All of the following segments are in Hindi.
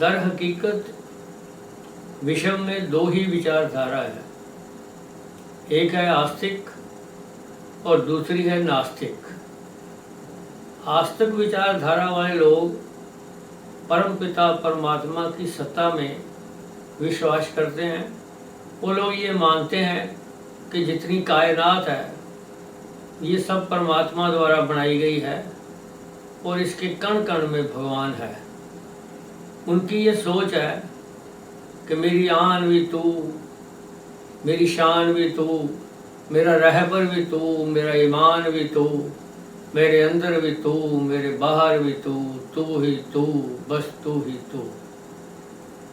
दर हकीकत विश्व में दो ही विचारधारा है, एक है आस्तिक और दूसरी है नास्तिक। आस्तिक विचारधारा वाले लोग परमपिता परमात्मा की सत्ता में विश्वास करते हैं। वो लोग ये मानते हैं कि जितनी कायनात है ये सब परमात्मा द्वारा बनाई गई है और इसके कण कण में भगवान है। उनकी ये सोच है कि मेरी आन भी तू, मेरी शान भी तू, मेरा रहबर भी तू, मेरा ईमान भी तू, मेरे अंदर भी तू, मेरे बाहर भी तू, तू ही तू, बस तू ही तू।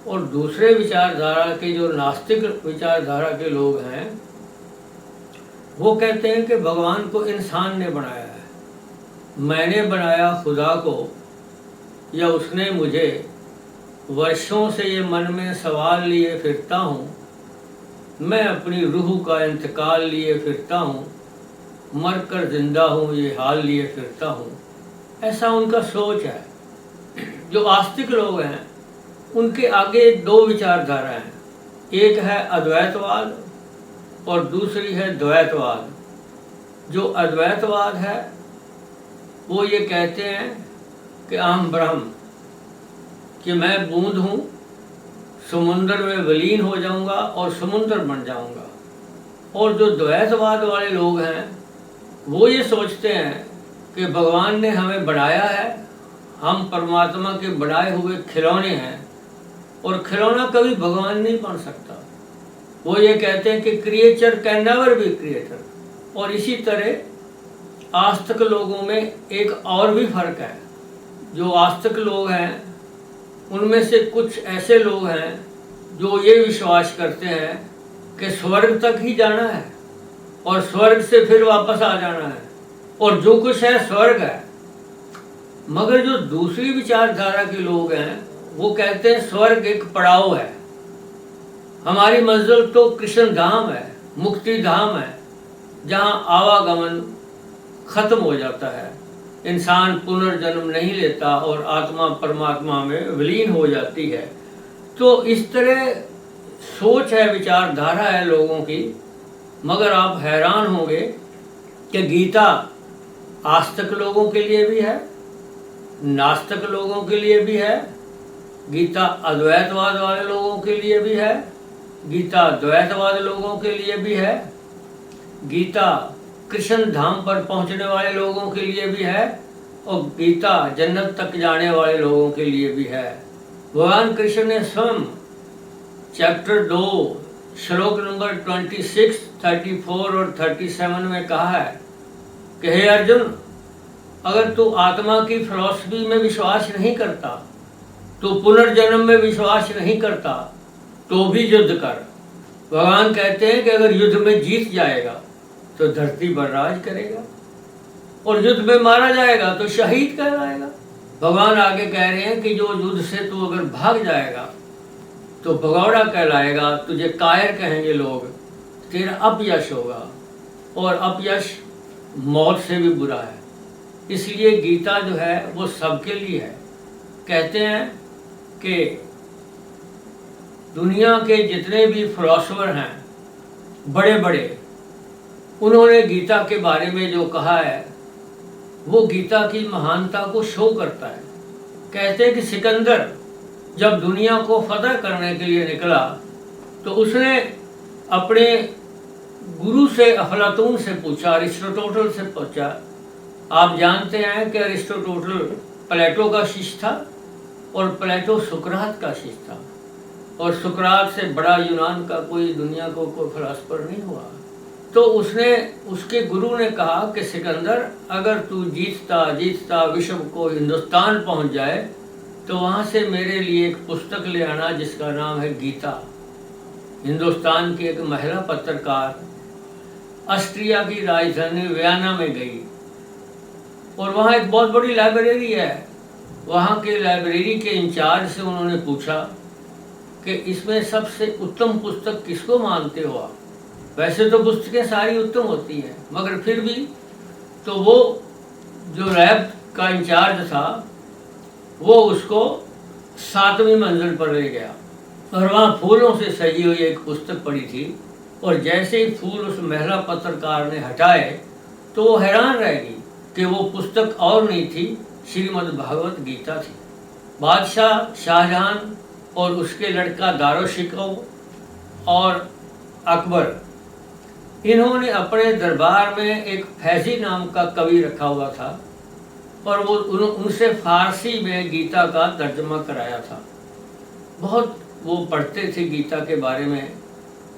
और दूसरे विचारधारा के जो नास्तिक विचारधारा के लोग हैं वो कहते हैं कि भगवान को इंसान ने बनाया है, मैंने बनाया खुदा को, या उसने मुझे, वर्षों से ये मन में सवाल लिए फिरता हूँ, मैं अपनी रूह का इंतकाल लिए फिरता हूँ, मर कर जिंदा हूँ ये हाल लिए फिरता हूँ। ऐसा उनका सोच है। जो आस्तिक लोग हैं उनके आगे दो विचारधारा हैं, एक है अद्वैतवाद और दूसरी है द्वैतवाद। जो अद्वैतवाद है वो ये कहते हैं कि अहम ब्रह्म, कि मैं बूंद हूँ, समुंदर में विलीन हो जाऊंगा और समुंदर बन जाऊंगा। और जो द्वैतवाद वाले लोग हैं वो ये सोचते हैं कि भगवान ने हमें बनाया है, हम परमात्मा के बनाए हुए खिलौने हैं और खिलौना कभी भगवान नहीं बन सकता। वो ये कहते हैं कि creature can never be creator. और इसी तरह आस्तिक लोगों में एक और भी फर्क है। जो आस्तिक लोग हैं उनमें से कुछ ऐसे लोग हैं जो ये विश्वास करते हैं कि स्वर्ग तक ही जाना है और स्वर्ग से फिर वापस आ जाना है और जो कुछ है स्वर्ग है। मगर जो दूसरी विचारधारा के लोग हैं वो कहते हैं स्वर्ग एक पड़ाव है, हमारी मंजिल तो कृष्ण धाम है, मुक्ति धाम है, जहाँ आवागमन खत्म हो जाता है, इंसान पुनर्जन्म नहीं लेता और आत्मा परमात्मा में विलीन हो जाती है। तो इस तरह सोच है, विचारधारा है लोगों की। मगर आप हैरान होंगे कि गीता आस्तिक लोगों के लिए भी है, नास्तिक लोगों के लिए भी है, गीता अद्वैतवाद वाले लोगों के लिए भी है, गीता द्वैतवाद लोगों के लिए भी है, गीता कृष्ण धाम पर पहुंचने वाले लोगों के लिए भी है और गीता जन्नत तक जाने वाले लोगों के लिए भी है। भगवान कृष्ण ने स्वयं चैप्टर 2 श्लोक नंबर 26, 34 और 37 में कहा है कि हे अर्जुन, अगर तू आत्मा की फिलॉसफी में विश्वास नहीं करता, तो पुनर्जन्म में विश्वास नहीं करता, तो भी युद्ध कर। भगवान कहते हैं कि अगर युद्ध में जीत जाएगा तो धरती पर राज करेगा और युद्ध में मारा जाएगा तो शहीद कहलाएगा। भगवान आगे कह रहे हैं कि जो युद्ध से तू अगर भाग जाएगा तो भगौड़ा कहलाएगा, तुझे कायर कहेंगे लोग, तेरा अपयश होगा और अपयश मौत से भी बुरा है। इसलिए गीता जो है वो सबके लिए है। कहते हैं कि दुनिया के जितने भी फिलोसोफर हैं बड़े बड़े, उन्होंने गीता के बारे में जो कहा है वो गीता की महानता को शो करता है। कहते हैं कि सिकंदर जब दुनिया को फतह करने के लिए निकला तो उसने अपने गुरु से, अफलातून से पूछा, अरिस्टोटल से पूछा। आप जानते हैं कि अरिस्टोटल प्लेटो का शिष्य था और प्लेटो सुकरात का शिष्य था और सुकरात से बड़ा यूनान का कोई दुनिया को कोई फिलॉसफर नहीं हुआ। तो उसने, उसके गुरु ने कहा कि सिकंदर, अगर तू जीतता विश्व को हिंदुस्तान पहुंच जाए तो वहाँ से मेरे लिए एक पुस्तक ले आना जिसका नाम है गीता। हिंदुस्तान की एक महिला पत्रकार ऑस्ट्रिया की राजधानी वियना में गई और वहाँ एक बहुत बड़ी लाइब्रेरी है। वहाँ के लाइब्रेरी के इंचार्ज से उन्होंने पूछा कि इसमें सबसे उत्तम पुस्तक किसको मानते हो आप? वैसे तो पुस्तकें सारी उत्तम होती हैं, मगर फिर भी तो वो जो लैब का इंचार्ज था वो उसको 7वीं मंजिल पर ले गया और वहाँ फूलों से सजी हुई एक पुस्तक पड़ी थी, और जैसे ही फूल उस महिला पत्रकार ने हटाए तो वो हैरान रह गई कि वो पुस्तक और नहीं थी, श्रीमद् भागवत गीता थी। बादशाह शाहजहां और उसके लड़का दारोशिकोह और अकबर, इन्होंने अपने दरबार में एक फैजी नाम का कवि रखा हुआ था और वो उनसे फारसी में गीता का तर्जमा कराया था। बहुत वो पढ़ते थे गीता के बारे में।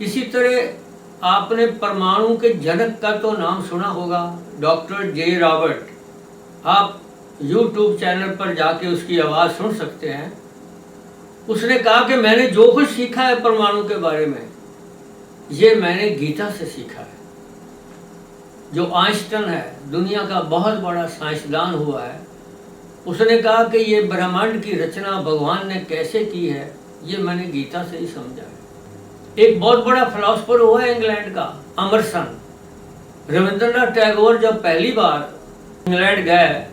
इसी तरह आपने परमाणु के जनक का तो नाम सुना होगा, डॉक्टर जे रॉबर्ट। आप YouTube चैनल पर जाके उसकी आवाज़ सुन सकते हैं। उसने कहा कि मैंने जो कुछ सीखा है परमाणु के बारे में, ये मैंने गीता से सीखा है। जो आइंस्टाइन है, दुनिया का बहुत बड़ा साइंसदान हुआ है, उसने कहा कि ये ब्रह्मांड की रचना भगवान ने कैसे की है, ये मैंने गीता से ही समझा है। एक बहुत बड़ा फिलोसफर हुआ है इंग्लैंड का, अमरसन। रविंद्रनाथ टैगोर जब पहली बार इंग्लैंड गए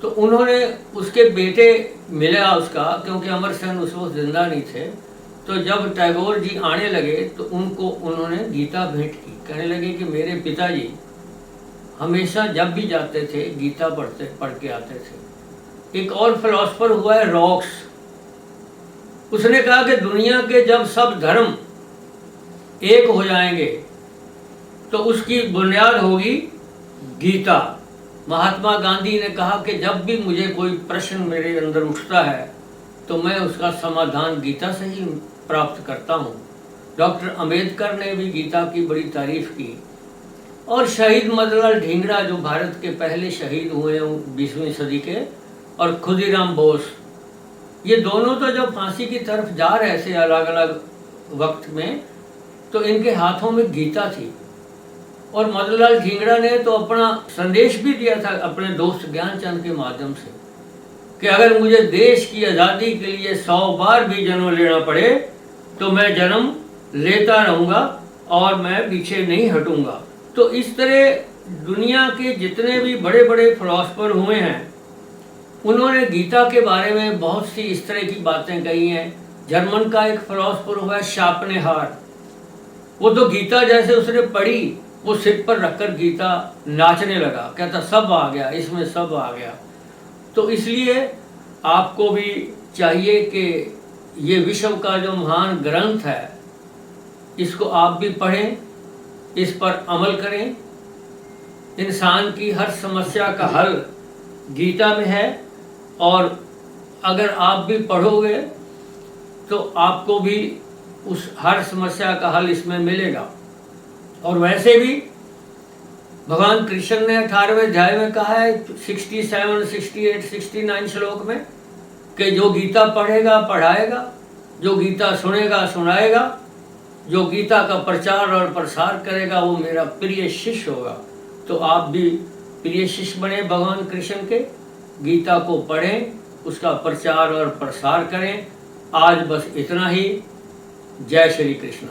तो उन्होंने उसके बेटे मिला उसका, क्योंकि अमरसन उस वक्त जिंदा नहीं थे। तो जब टैगोर जी आने लगे तो उन्होंने गीता भेंट की। कहने लगे कि मेरे पिताजी हमेशा जब भी जाते थे गीता पढ़ के आते थे। एक और फिलोसफर हुआ है रॉक्स। उसने कहा कि दुनिया के जब सब धर्म एक हो जाएंगे तो उसकी बुनियाद होगी गीता। महात्मा गांधी ने कहा कि जब भी मुझे कोई प्रश्न मेरे अंदर उठता है तो मैं उसका समाधान गीता से ही प्राप्त करता हूँ। डॉक्टर अंबेडकर ने भी गीता की बड़ी तारीफ की। और शहीद मदनलाल ढींगरा, जो भारत के पहले शहीद हुए हैं 20वीं सदी के, और खुदीराम बोस, ये दोनों तो जब फांसी की तरफ जा रहे थे अलग अलग वक्त में, तो इनके हाथों में गीता थी। और मदनलाल ढींगरा ने तो अपना संदेश भी दिया था अपने दोस्त ज्ञानचंद के माध्यम से कि अगर मुझे देश की आज़ादी के लिए 100 बार भी जन्म लेना पड़े तो मैं जन्म लेता रहूँगा और मैं पीछे नहीं हटूँगा। तो इस तरह दुनिया के जितने भी बड़े बड़े फिलोसफर हुए हैं, उन्होंने गीता के बारे में बहुत सी इस तरह की बातें कही हैं। जर्मन का एक फिलोसफर हुआ है शापनेहार। वो तो गीता जैसे उसने पढ़ी, वो सिर पर रखकर गीता नाचने लगा, कहता सब आ गया, इसमें सब आ गया। तो इसलिए आपको भी चाहिए कि ये विश्व का जो महान ग्रंथ है, इसको आप भी पढ़ें, इस पर अमल करें। इंसान की हर समस्या का हल गीता में है, और अगर आप भी पढ़ोगे तो आपको भी उस हर समस्या का हल इसमें मिलेगा। और वैसे भी भगवान कृष्ण ने 18वें अध्याय में कहा है 67, 68, 69 श्लोक में कि जो गीता पढ़ेगा पढ़ाएगा, जो गीता सुनेगा सुनाएगा, जो गीता का प्रचार और प्रसार करेगा वो मेरा प्रिय शिष्य होगा। तो आप भी प्रिय शिष्य बने भगवान कृष्ण के, गीता को पढ़ें, उसका प्रचार और प्रसार करें। आज बस इतना ही। जय श्री कृष्ण।